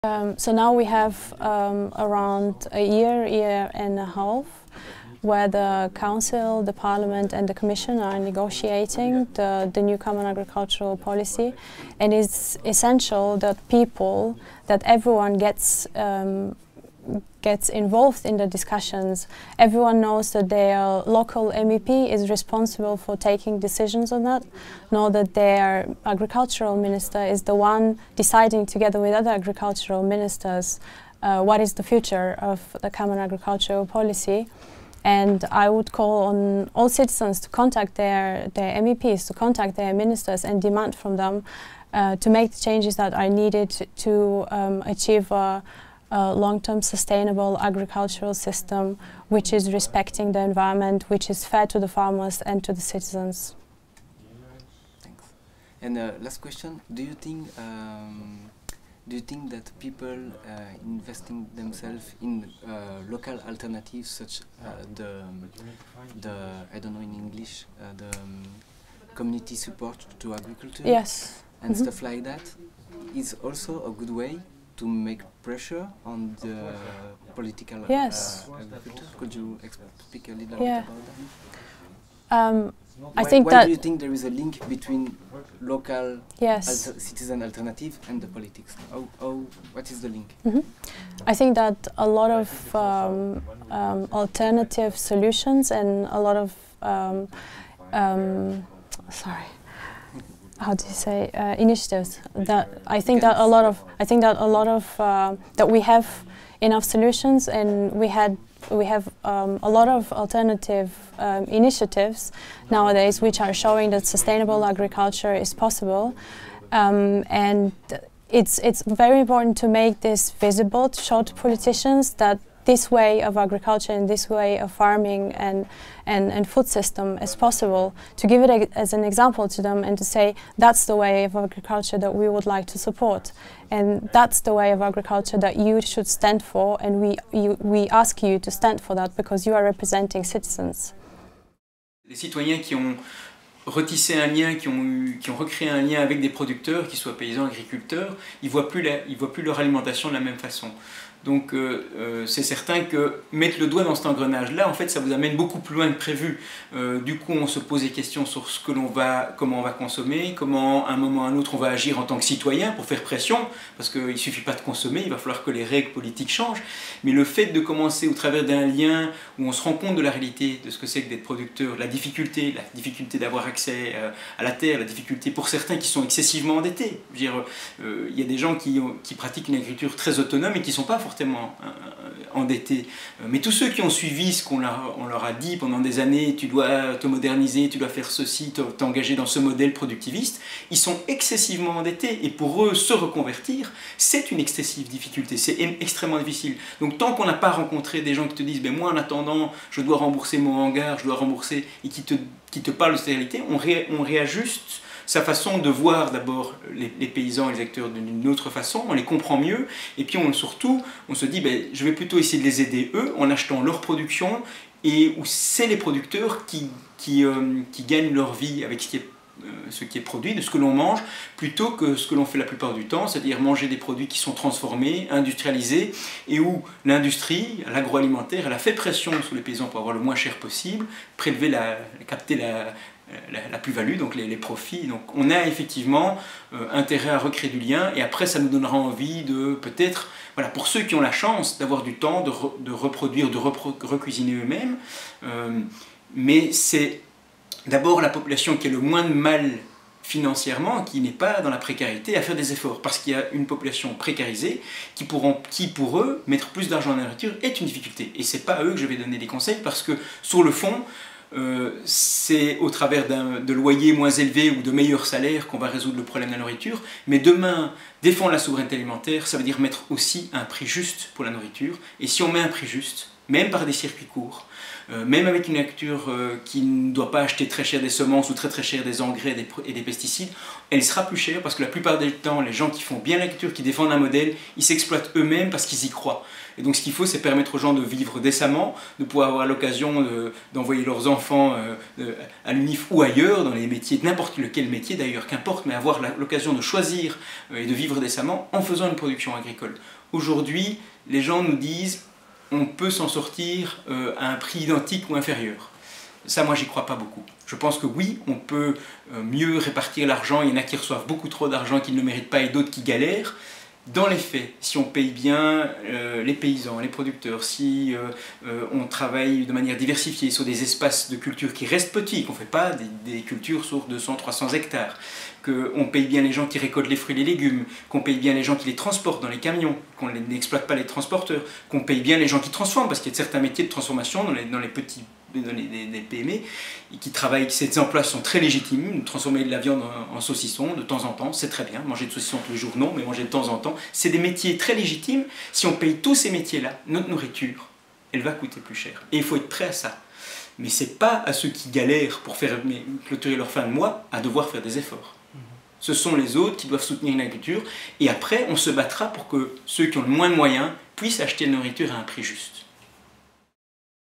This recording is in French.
So now we have around a year and a half where the Council, the Parliament and the Commission are negotiating the new Common Agricultural Policy, and it's essential that everyone gets involved in the discussions. Everyone knows that their local MEP is responsible for taking decisions on that, know that their agricultural minister is the one deciding together with other agricultural ministers what is the future of the Common Agricultural Policy. And I would call on all citizens to contact their MEPs, to contact their ministers and demand from them to make the changes that are needed to achieve a long-term sustainable agricultural system which is respecting the environment, which is fair to the farmers and to the citizens. Thanks. And last question, do you think that people investing themselves in local alternatives such the I don't know in English, the community support to agriculture, yes, and stuff like that, is also a good way to make pressure on the political agriculture? Could you speak a little bit about that? Why do you think there is a link between local citizen alternative and the politics? What is the link? I think that a lot of alternative solutions and a lot of initiatives. That we have enough solutions, and we have a lot of alternative initiatives nowadays which are showing that sustainable agriculture is possible, and it's very important to make this visible, to show to politicians that this way of agriculture and this way of farming and food system is possible, to give it as an example to them and to say that's the way of agriculture that we would like to support, and that's the way of agriculture that you should stand for, and we ask you to stand for that because you are representing citizens. Les citoyens qui ont retissé un lien, qui ont recréé un lien avec des producteurs, qu'ils soient paysans, agriculteurs, ils voient plus leur alimentation de la même façon. Donc c'est certain que mettre le doigt dans cet engrenage-là, en fait, ça vous amène beaucoup plus loin que prévu. Du coup, on se pose des questions sur comment on va consommer, comment à un moment ou à un autre on va agir en tant que citoyen pour faire pression, parce qu'il ne suffit pas de consommer, il va falloir que les règles politiques changent. Mais le fait de commencer au travers d'un lien où on se rend compte de la réalité, de ce que c'est que d'être producteur, la difficulté d'avoir accès à la terre, la difficulté pour certains qui sont excessivement endettés. Je veux dire, il y a des gens qui pratiquent une agriculture très autonome et qui ne sont pas fortement endettés. Mais tous ceux qui ont suivi ce qu'on leur a dit pendant des années, tu dois te moderniser, tu dois faire ceci, t'engager dans ce modèle productiviste, ils sont excessivement endettés, et pour eux, se reconvertir, c'est une excessive difficulté, c'est extrêmement difficile. Donc tant qu'on n'a pas rencontré des gens qui te disent ben, moi en attendant, je dois rembourser mon hangar, je dois rembourser, et qui te parlent de cette réalité, on réajuste sa façon de voir d'abord les paysans et les acteurs d'une autre façon, on les comprend mieux, et puis surtout on se dit ben, je vais plutôt essayer de les aider eux en achetant leur production, et où c'est les producteurs qui gagnent leur vie avec ce qui est produit, de ce que l'on mange, plutôt que ce que l'on fait la plupart du temps, c'est-à-dire manger des produits qui sont transformés, industrialisés, et où l'industrie, l'agroalimentaire, elle a fait pression sur les paysans pour avoir le moins cher possible, capter la plus-value, donc les profits. Donc on a effectivement intérêt à recréer du lien, et après ça nous donnera envie de peut-être, voilà, pour ceux qui ont la chance d'avoir du temps, de reproduire, de recuisiner eux-mêmes, mais c'est d'abord la population qui a le moins de mal financièrement, qui n'est pas dans la précarité, à faire des efforts, parce qu'il y a une population précarisée qui pour eux, mettre plus d'argent dans la nourriture est une difficulté. Et c'est pas à eux que je vais donner des conseils, parce que sur le fond, c'est au travers de loyers moins élevés ou de meilleurs salaires qu'on va résoudre le problème de la nourriture. Mais demain, défendre la souveraineté alimentaire, ça veut dire mettre aussi un prix juste pour la nourriture. Et si on met un prix juste, même par des circuits courts, même avec une agriculture qui ne doit pas acheter très cher des semences ou très très cher des engrais et des pesticides, elle sera plus chère parce que la plupart du temps, les gens qui font bien l'agriculture, qui défendent un modèle, ils s'exploitent eux-mêmes parce qu'ils y croient. Et donc ce qu'il faut, c'est permettre aux gens de vivre décemment, de pouvoir avoir l'occasion d'envoyer leurs enfants à l'UNIF ou ailleurs, dans les métiers, n'importe lequel métier d'ailleurs, qu'importe, mais avoir l'occasion de choisir et de vivre décemment en faisant une production agricole. Aujourd'hui, les gens nous disent on peut s'en sortir à un prix identique ou inférieur. Ça, moi, j'y crois pas beaucoup. Je pense que oui, on peut mieux répartir l'argent. Il y en a qui reçoivent beaucoup trop d'argent qu'ils ne méritent pas et d'autres qui galèrent. Dans les faits, si on paye bien les paysans, les producteurs, si on travaille de manière diversifiée sur des espaces de culture qui restent petits, qu'on ne fait pas des cultures sur 200-300 hectares, qu'on paye bien les gens qui récoltent les fruits et les légumes, qu'on paye bien les gens qui les transportent dans les camions, qu'on n'exploite pas les transporteurs, qu'on paye bien les gens qui transforment, parce qu'il y a certains métiers de transformation dans les petits des PME qui travaillent, ces emplois sont très légitimes. Transformer de la viande en saucisson de temps en temps, c'est très bien. Manger de saucisson tous les jours, non, mais manger de temps en temps, c'est des métiers très légitimes. Si on paye tous ces métiers-là, notre nourriture, elle va coûter plus cher. Et il faut être prêt à ça. Mais c'est pas à ceux qui galèrent pour faire clôturer leur fin de mois à devoir faire des efforts. Ce sont les autres qui doivent soutenir une agriculture. Et après, on se battra pour que ceux qui ont le moins de moyens puissent acheter la nourriture à un prix juste.